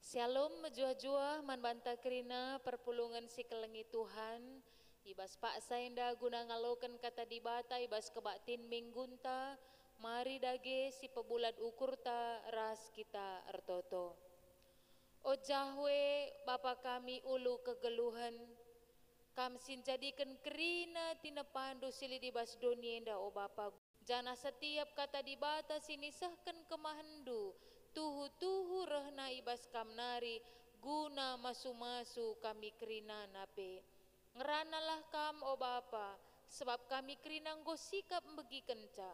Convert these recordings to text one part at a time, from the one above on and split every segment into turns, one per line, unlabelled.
Shalom menjuah-juah man banta kerina perpulungan si kelengi Tuhan. Ibas pak sainda guna ngalokan kata dibata ibas kebatin minggunta. Mari dage si pebulat ukur ta ras kita ertoto. O Jahwe Bapa kami ulu kegeluhan. Kam sin jadikan kerina tina pandu sili dibas donienda o Bapa. Jana setiap kata dibata sinisahkan kemahandu. Tuhu-tuhu rehna ibas kamnari guna masu-masu kami kerina nape. Ngeranalah kam o Bapa sebab kami kerina nggo sikap mbegi kenca.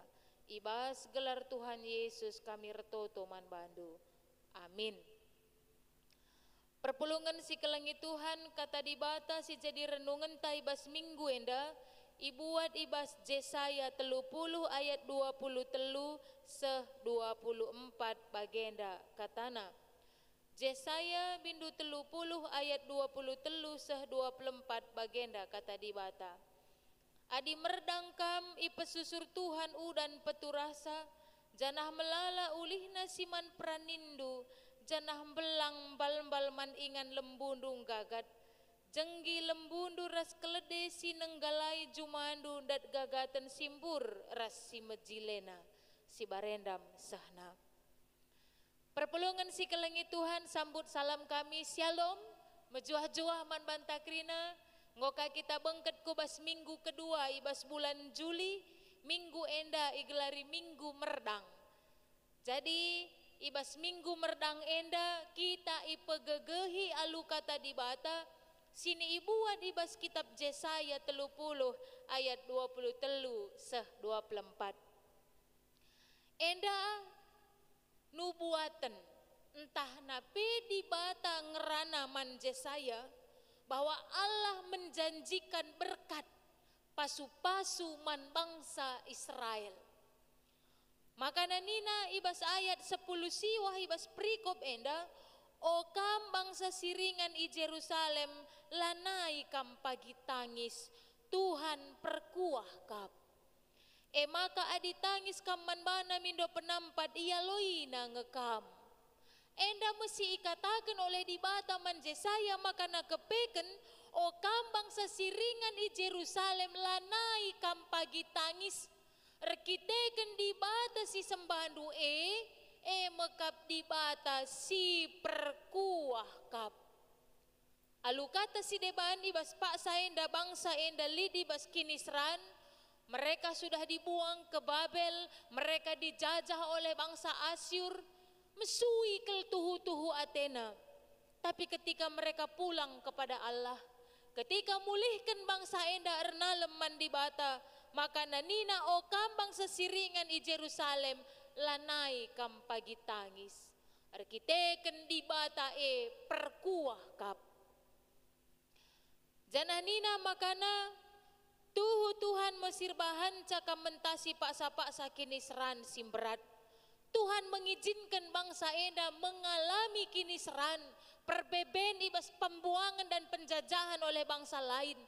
Ibas gelar Tuhan Yesus kami retoto man bandu. Amin. Perpulungan si kelengi Tuhan kata dibata si jadi renungan ta ibas minggu enda. Ibuat ibas Jesaya 30 ayat 20 telu seh 24 bagenda katana. Jesaya bindu 30 ayat 20 telu seh 24 bagenda kata dibata. Adi merdang kam ipesusur Tuhan udan peturasa. Janah melala ulihna siman pranindu. Janah belang bal-bal man ingan lembundung gagat. Jenggi lembundu ras kelede si nenggalai jumandu dat gagatan simbur ras si mejilena si barendam sahna. Perpulungan si kelengi Tuhan sambut salam kami shalom mejuah-juah man bantakrina ngoka kita bengket kubas minggu kedua ibas bulan Juli minggu enda igelari minggu merdang. Jadi ibas minggu merdang enda kita ipegegehi alu kata dibata. Sini ibuat ibas kitab Jesaya 30 ayat 20 telu seh 24. Enda nubuatan entah nape dibata ngerana man Jesaya bahwa Allah menjanjikan berkat pasu-pasu man bangsa Israel. Maka nina ibas ayat 10 siwah ibas prikop enda. O kam bangsa siringan i Jerusalem lanai kam pagi tangis Tuhan perkuah kap. Maka adi tangis kam manbana mindo penampat ia loina ngekam. Enda mesti ikatakan oleh dibata man Jesaya maka nakepeken o kam bangsa siringan i Jerusalem lanai kam pagi tangis. Rekiteken dibata si sembandu mekap dibata si perkuah kap. Alu kata si deban ibas paksa enda bangsa enda lidi bas kinisran. Mereka sudah dibuang ke Babel. Mereka dijajah oleh bangsa Asyur. Mesui kel tuhu-tuhu Athena. Tapi ketika mereka pulang kepada Allah. Ketika mulihkan bangsa enda ernalem mandibata. Maka nanina o kam bangsa siringan i Jerusalem lanai kam pagi tangis. Arkiteken dibata perkuah kap. Jananina makana tuhu Tuhan Mesir bahan cakam mentasi paksa-paksa kinisran simberat. Tuhan mengizinkan bangsa enda mengalami kinisran, perbeben ibas pembuangan dan penjajahan oleh bangsa lain.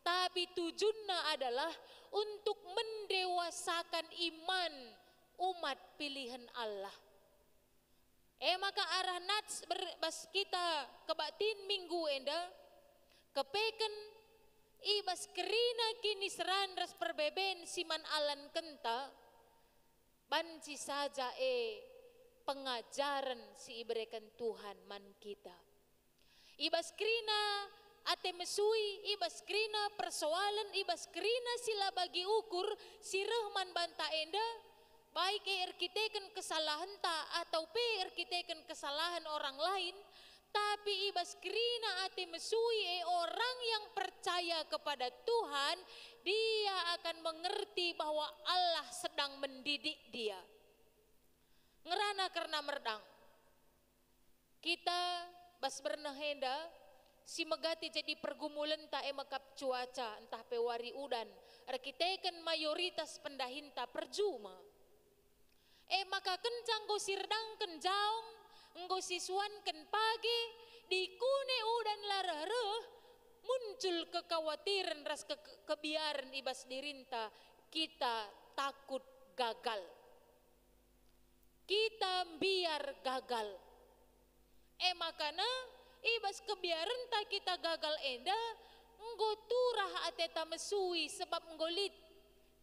Tapi tujuannya adalah untuk mendewasakan iman umat pilihan Allah. Maka arah nats bas kita kebatin minggu enda kepeken ibas kerina kini seran ras perbeben siman alan kenta banci saja pengajaran si iberikan Tuhan man kita. Ibas kerina ate mesui ibas krina persoalan ibas krina sila bagi ukur si rehman banta enda baik erkiteken kesalahan ta atau erkiteken kesalahan orang lain tapi ibas krina ate mesui orang yang percaya kepada Tuhan dia akan mengerti bahwa Allah sedang mendidik dia. Ngerana karena merdang kita bas bernahenda si megati jadi pergumulan ta emakap cuaca entah pewari udan arkiteken mayoritas pendahinta perjuma maka kencang go sirdang kenjaung nggo siswan ken pagi dikune udan larareh muncul kekhawatiran ras kebiaran ibas dirinta kita takut gagal kita biar gagal Makana ibas kebiaran ta kita gagal enda nggo turah ateta mesui sebab nggolit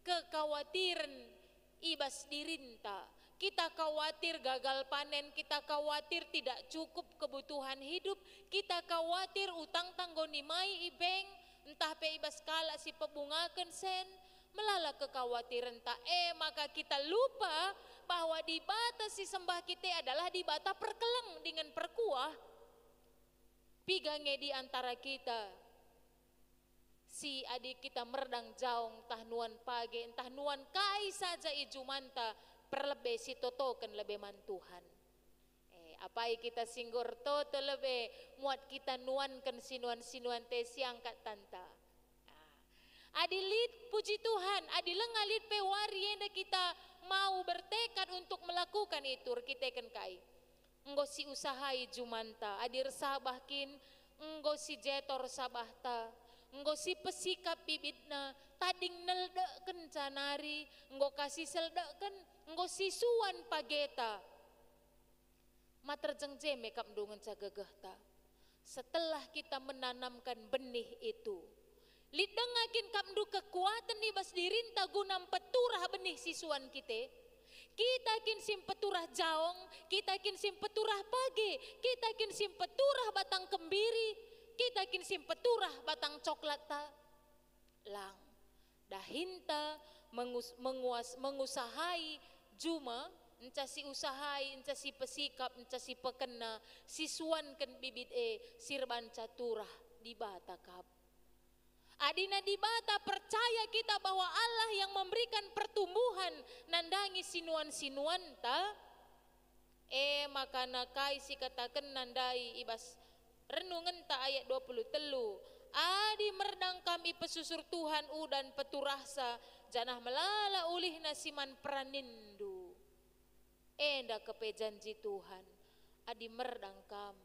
kekhawatiran ibas dirinta. Kita khawatir gagal panen, kita khawatir tidak cukup kebutuhan hidup, kita khawatir utang tanggoni mai ibeng, entah pe ibas kala si pebungakan sen, melala kekhawatiran ta. Maka kita lupa bahwa di bata si sembah kita adalah di bata perkeleng dengan perkuah. Pigange di antara kita, si adik kita merdang jaung entah nuan pagi, entah nuan kai saja ijumanta, perlebe si totokan lebih mantuhan. Apai kita singgor toto lebih muat kita nuankan sinuan te siangkat tanta. Adilit puji Tuhan, adilengalit pewari yang kita mau bertekad untuk melakukan itu kita kan kai. Enggo si usahai jumanta, adir sabahkin, enggo si jetor sabahta, enggo si pesikap bibitna, tading neldek kencanari, enggo kasih seldeken, enggo si suwan pageta. Materjeng jeme kam dungan cagagahta. Setelah kita menanamkan benih itu, lidengakin kam du kekuatan ibas dirinta guna peturah benih sisuan kita. Kita kin simpeturah jaong, kita kin simpeturah pagi, kita kin simpeturah batang kembiri, kita kin simpeturah batang coklat ta. Lang dahinta mengusahai juma, enca si usahai, enca si pesikap, enca si pekena, sisuan ken bibit sirban caturah di bata kab. Adina di bata percaya kita bahwa Allah yang memberikan pertumbuhan nandangi sinuan-sinuan ta. Maka nakai si katakan nandai ibas renungan ta ayat 23. Adi merdang kami pesusur Tuhan udan peturahsa janah melala ulih nasiman pranindu. Enda kepe janji Tuhan. Adi merdang kam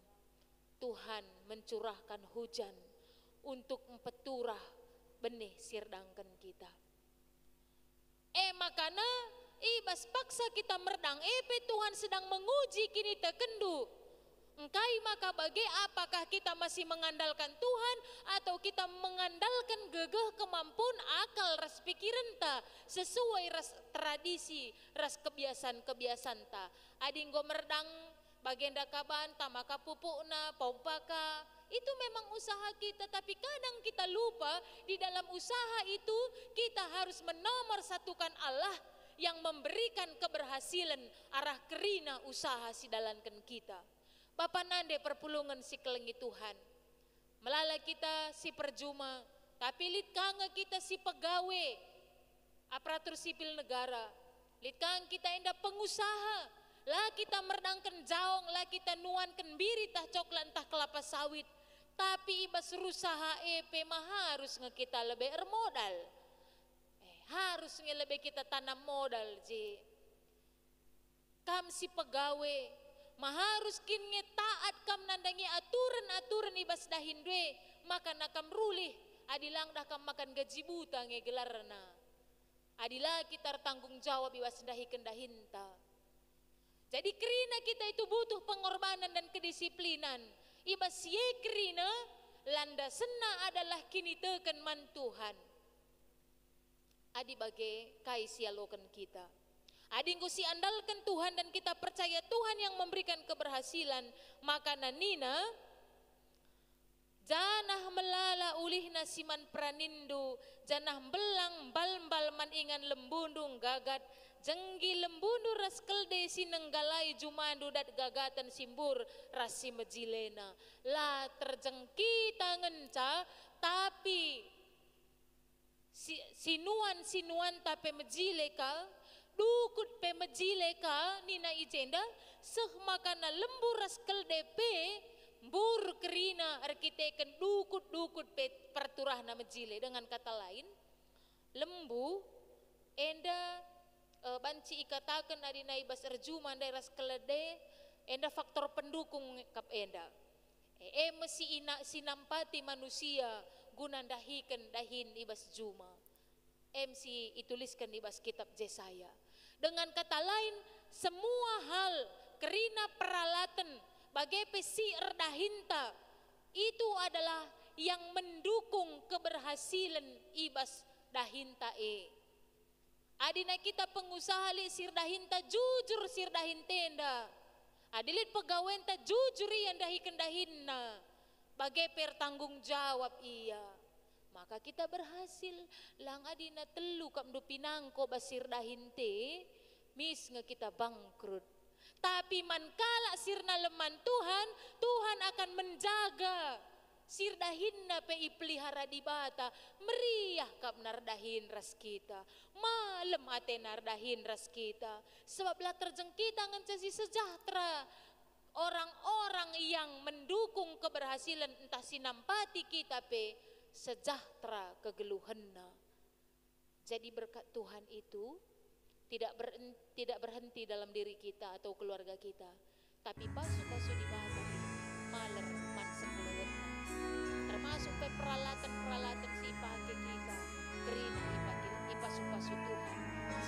Tuhan mencurahkan hujan untuk mempeturah benih sirdangkan kita. Makana ibas paksa kita merdang Tuhan sedang menguji kini tekendu. Engkai maka bagi apakah kita masih mengandalkan Tuhan atau kita mengandalkan gegeh kemampuan akal ras pikiran ta sesuai ras tradisi ras kebiasaan ta. Adinggo merdang bagenda kaban ta maka pupukna paupaka. Itu memang usaha kita, tapi kadang kita lupa di dalam usaha itu kita harus menomorsatukan Allah yang memberikan keberhasilan arah kerina usaha si dalankan kita. Bapak nande perpulungan si kelengi Tuhan. Melala kita si perjuma, tapi lit kanga kita si pegawai aparatur sipil negara. Lit kang kita indah pengusaha. Lah kita merdangkan jaong, lah kita nuankan biri tah coklat tah kelapa sawit. Tapi ibas rusaha mah harus kita lebih modal. Harus lebih kita tanam modal je. Kam si pegawai mah harus kin taat kam nandangi aturan ibas dahin dwe. Maka nakam rulih adilang dah kam makan gaji buta ngegelarna. Adilah kita tanggung jawab ibas dahi kendahinta. Jadi kerina kita itu butuh pengorbanan dan kedisiplinan. Ibas ye kerina landasena adalah kini teken man Tuhan. Adi bage kai sialokan kita. Adi ngusi andalkan Tuhan dan kita percaya Tuhan yang memberikan keberhasilan. Maka nanina janah melala ulih nasiman pranindu, janah belang bal-bal man ingan lembundung gagat. Jenggi lembundu ras kelde sinenggalai jumandu dat gagatan simbur rasi mejilena. Lah terjengkita ngenca tapi sinuan tapi mejileka dukut pe mejileka nina ijenda seh makana lembu ras kelde pe bur kerina arkiteken dukut pe perturah na mejile. Dengan kata lain lembu enda banci ikatakan dari naibas erjuma daerah kelede enda faktor pendukung kap enda mesi sinampati manusia guna dahikan dahin ibas juma MC ituliskan ibas kitab Yesaya. Dengan kata lain semua hal kerina peralatan Bagi pesi erdahinta itu adalah yang mendukung keberhasilan ibas dahinta Adina kita pengusaha li sirdahinta jujur sirdahintenda. Adilit pegawenta jujur yang dahikan dahinna. Bagai pertanggung jawab ia. Maka kita berhasil. Lang adina telu kam do pinangko basir dahinte. Mis nga kita bangkrut. Tapi mankala sirna leman Tuhan, Tuhan akan menjaga sirdahinna pe ipelihara di bata. Meriah kap nardahin ras kita. Malem ate nardahin ras kita. Sebab lah terjengkita ngancasi sejahtera. Orang-orang yang mendukung keberhasilan entah sinampati kita pe sejahtera kegeluhanna. Jadi berkat Tuhan itu tidak berhenti dalam diri kita atau keluarga kita, tapi pasu-pasu di bata maler man sekelewetna, termasuk peralatan-peralatan si pakai kita kerina ipasu-pasu Tuhan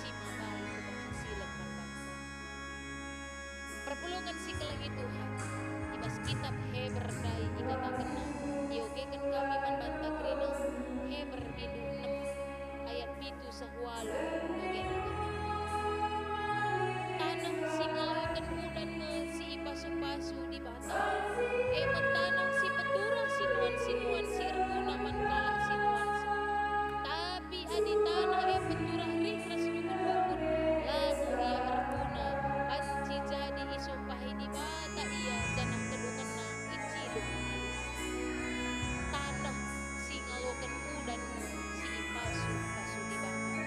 si mabai keberhasilan berbangsa. Perpulungan si kelangi Tuhan ibas kitab Heber dai ikatakan diogekan kami membanta kerina Heber bindu 6 ayat 7 sahwalo singalautan udan si pasu-pasu di bata metanang si peturang sinuan-sinuan si erguna mankala sinuan tapi adi tanah peturang ringras dukun-dukun lalu ia erguna panci jadi isumpahi di bata ia janah kedungan na icilung tanah singalautan udan si pasu-pasu di bata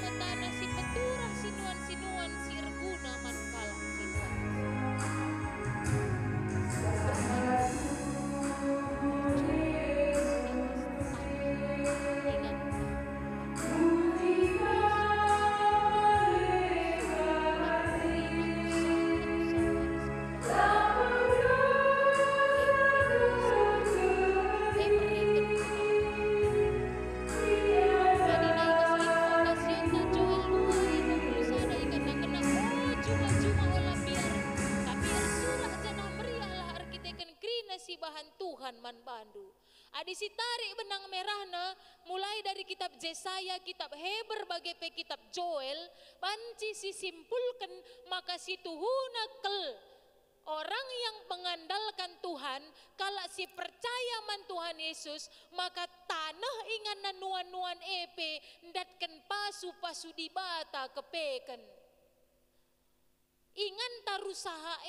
metanang si peturang sinuan-sinuan si erguna mankala sinuan man bandu. Adi si tarik benang merahna mulai dari kitab Yesaya, kitab Heber bagai pe kitab Joel, banci si simpulkan maka si tuhuna kel orang yang mengandalkan Tuhan, kala si percaya man Tuhan Yesus, maka tanah ingan nanuan-nuan epe ndatken pasu-pasu di bata kepeken. Ingan tarusaha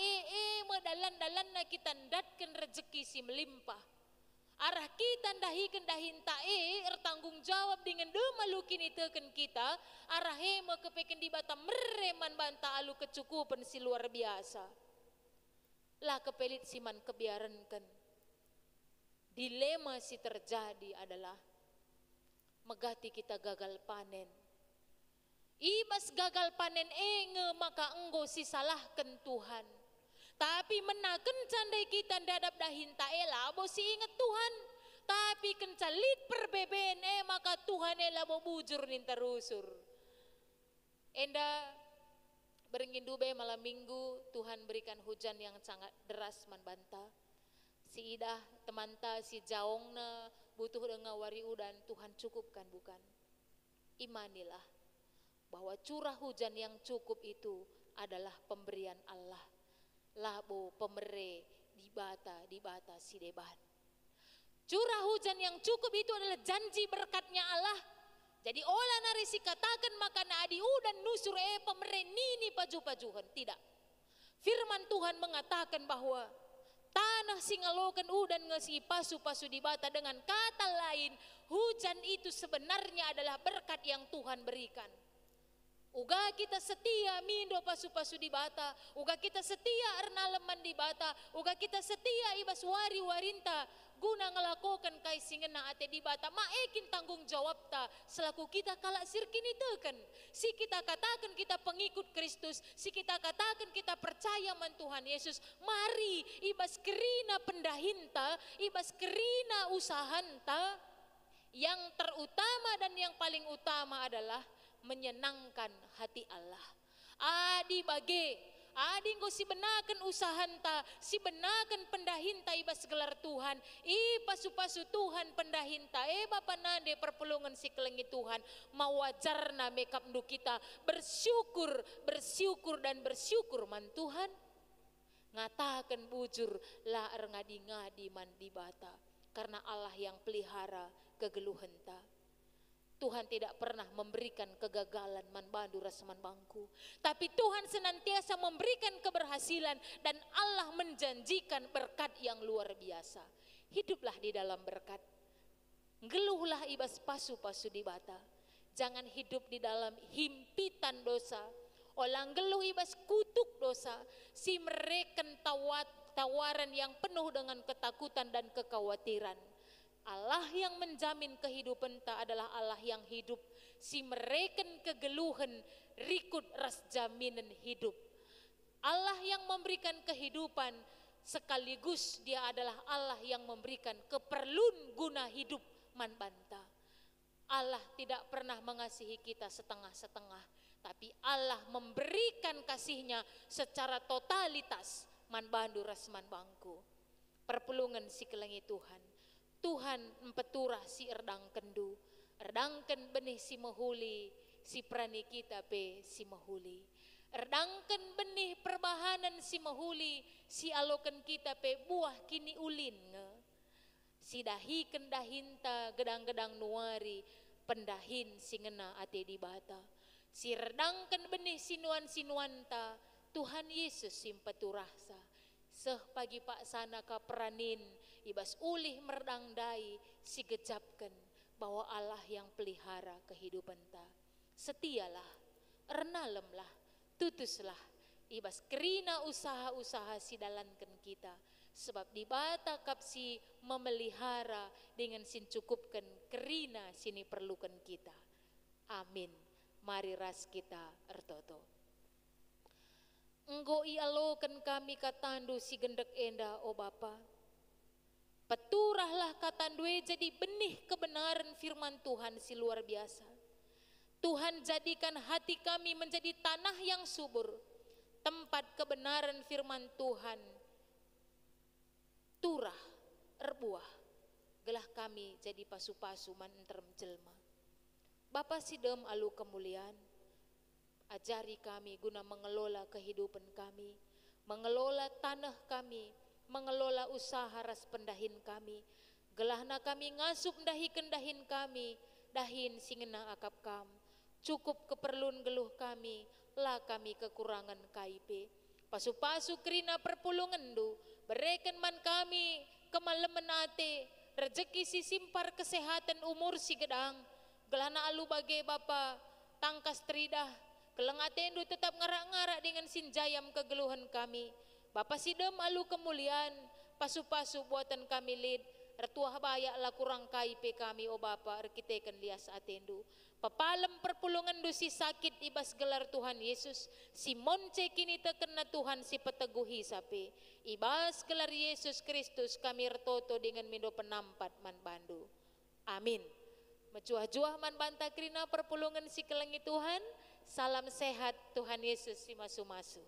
medalan-dalan na kita ndatken rezeki si melimpah. Arah kita ndahiken dahinta ertanggung jawab dengan demalukin iteken kita, arah hema kepeken di bata mereman banta alu kecukupan si luar biasa. Lah kepelit siman kebiarankan. Dilema si terjadi adalah megati kita gagal panen. Ibas gagal panen maka enggo si salahkan Tuhan. Tapi menaken candai kita ndadap dahinta labo si ingat Tuhan. Tapi kencalit perbeben maka Tuhan labo bujur nin terusur. Enda beringin dube malam minggu Tuhan berikan hujan yang sangat deras manbanta. Si idah temanta si jaongna butuh dengan wari udan Tuhan cukupkan bukan. Imanilah bahwa curah hujan yang cukup itu adalah pemberian Allah. Labo pemere di bata si deban. Curah hujan yang cukup itu adalah janji berkatnya Allah. Jadi olah narisi katakan maka naadi udan nusur pemere nini paju-pajuhan. Tidak. Firman Tuhan mengatakan bahwa tanah singalokan udan ngasi pasu-pasu di bata, dengan kata lain hujan itu sebenarnya adalah berkat yang Tuhan berikan. Uga kita setia mindo pasu-pasu di bata, uga kita setia ernaleman di bata, uga kita setia ibas wari-warinta guna ngelakukan kai singena ate di bata, maekin tanggung jawab ta selaku kita kala sirkini teken. Si kita katakan kita pengikut Kristus, si kita katakan kita percaya man Tuhan Yesus, mari ibas kerina pendahinta, ibas kerina usahanta, yang terutama dan yang paling utama adalah menyenangkan hati Allah. Adi bage Adi engkau si benakan usahanta, si benakan pendahinta ibas gelar Tuhan. Pasu-pasu Tuhan pendahinta. Bapa nande perpulungan si kelengi Tuhan. Mawajarna mekap ndu kita bersyukur, bersyukur dan bersyukur man Tuhan. Ngatakan bujur la ngadi-ngadi man di bata. Karena Allah yang pelihara kegeluhenta. Tuhan tidak pernah memberikan kegagalan man bandu rasa man bangku. Tapi Tuhan senantiasa memberikan keberhasilan dan Allah menjanjikan berkat yang luar biasa. Hiduplah di dalam berkat. Geluhlah ibas pasu-pasu di bata. Jangan hidup di dalam himpitan dosa. Olang geluh ibas kutuk dosa. Si mereken tawaran yang penuh dengan ketakutan dan kekhawatiran. Allah yang menjamin kehidupan ta adalah Allah yang hidup. Si mereken kegeluhan rikut ras jaminan hidup. Allah yang memberikan kehidupan sekaligus dia adalah Allah yang memberikan keperluan guna hidup man banta. Allah tidak pernah mengasihi kita setengah-setengah. Tapi Allah memberikan kasihnya secara totalitas man bandu ras man bangku. Perpulungan si kelengi Tuhan. Tuhan empeturah si erdang kendu, erdangken benih si mahuli, si prani kita pe si mahuli. Erdangken benih perbahanan si mahuli, si aloken kita pe buah kini ulin nge. Si dahiken dahinta gedang-gedang nuari, pendahin si ngena ate di bata. Si erdangken benih sinuan-sinuanta, Tuhan Yesus simpeturahsa. Seh pagi pak sana ka peranin, ibas ulih merdangdai si gejapkan bahwa Allah yang pelihara kehidupan ta. Setialah, ernalemlah, tutuslah, ibas kerina usaha-usaha si dalankan kita. Sebab di bata kapsi memelihara dengan sin cukupkan kerina sini perlukan kita. Amin. Mari ras kita ertoto. Enggo ialokan kami katandu si gendek enda o Bapa. Peturahlah katandue jadi benih kebenaran firman Tuhan si luar biasa. Tuhan jadikan hati kami menjadi tanah yang subur. Tempat kebenaran firman Tuhan. Turah, erbuah. Gelah kami jadi pasu-pasu man enterem jelma. Bapa sidem alu kemuliaan. Ajari kami guna mengelola kehidupan kami, mengelola tanah kami, mengelola usaha ras pendahin kami. Gelahna kami ngasup dahiken dahin kami, dahin singena akap kam. Cukup keperluan geluh kami, lah kami kekurangan KIP. Pasu-pasu kerina perpulungan du, bereken man kami kemalemen ate, rezeki si simpar kesehatan umur si gedang. Gelahna alu bagai Bapa, tangkas tridah. Kelengatendu tetap ngarak-ngarak dengan sinjayam kegeluhan kami. Bapa sidem alu kemuliaan, pasu-pasu buatan kami lid, ertuah bayak lah kurang KIP kami o Bapa, erkiteken lias atendu. Papalem perpulungan du si sakit ibas gelar Tuhan Yesus, si monce kini tekena Tuhan si peteguhi sape. Ibas gelar Yesus Kristus kami ertoto dengan mindo penampat man bandu. Amin. Mejuah-juah man banta krina perpulungan si kelengi Tuhan. Salam sehat Tuhan Yesus si masu-masu.